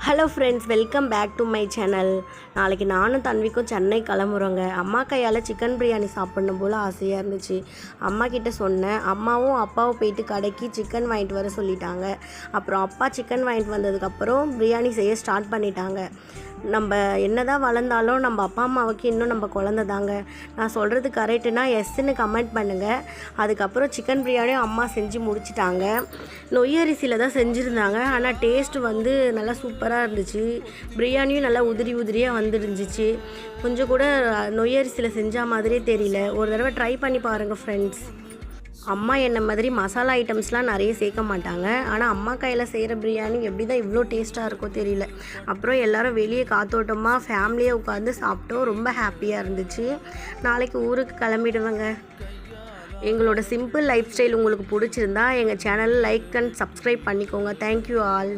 Hello friends, welcome back to my channel. நாளைக்கு நானும் தன்விக்கும் சென்னை கிளம்புறோங்க. அம்மா கையால் சிக்கன் பிரியாணி சாப்பிடணும் போல் ஆசையாக இருந்துச்சு. அம்மா கிட்ட சொன்னேன். அம்மாவும் அப்பாவும் போயிட்டு கடைக்கு சிக்கன் வாங்கிட்டு வர சொல்லிட்டாங்க. அப்புறம் அப்பா சிக்கன் வாங்கிட்டு வந்ததுக்கப்புறம் பிரியாணி செய்ய ஸ்டார்ட் பண்ணிட்டாங்க. நம்ம என்ன தான் வளர்ந்தாலும் நம்ம அப்பா அம்மாவுக்கு இன்னும் நம்ம குழந்த தாங்க. நான் சொல்கிறது கரெக்டுனா எஸ்ன்னு கமெண்ட் பண்ணுங்கள். அதுக்கப்புறம் சிக்கன் பிரியாணியும் அம்மா செஞ்சு முடிச்சிட்டாங்க. நொய்யரிசியில் தான் செஞ்சுருந்தாங்க. ஆனால் டேஸ்ட்டு வந்து நல்லா சூப்பராக இருந்துச்சு. பிரியாணியும் நல்லா உதிரியாக வந்துருந்துச்சு. கொஞ்சம் கூட நொய்யரிசியில் செஞ்ச மாதிரியே தெரியல. ஒரு தடவை ட்ரை பண்ணி பாருங்கள் ஃப்ரெண்ட்ஸ். அம்மா என்ன மாதிரி மசாலா ஐட்டம்ஸ்லாம் நிறைய சேர்க்க மாட்டாங்க. ஆனால் அம்மா கையில் செய்கிற பிரியாணி எப்படி தான் இவ்வளோ டேஸ்ட்டாக இருக்கோ தெரியல. அப்புறம் எல்லோரும் வெளியே காத்தோட்டமாக ஃபேமிலியாக உட்காந்து சாப்பிட்டோம். ரொம்ப ஹாப்பியாக இருந்துச்சு. நாளைக்கு ஊருக்கு கிளம்பிடுவேங்க. எங்களோட சிம்பிள் லைஃப் ஸ்டைல் உங்களுக்கு பிடிச்சிருந்தா எங்கள் சேனல் லைக் அண்ட் சப்ஸ்கிரைப் பண்ணிக்கோங்க. Thank you all.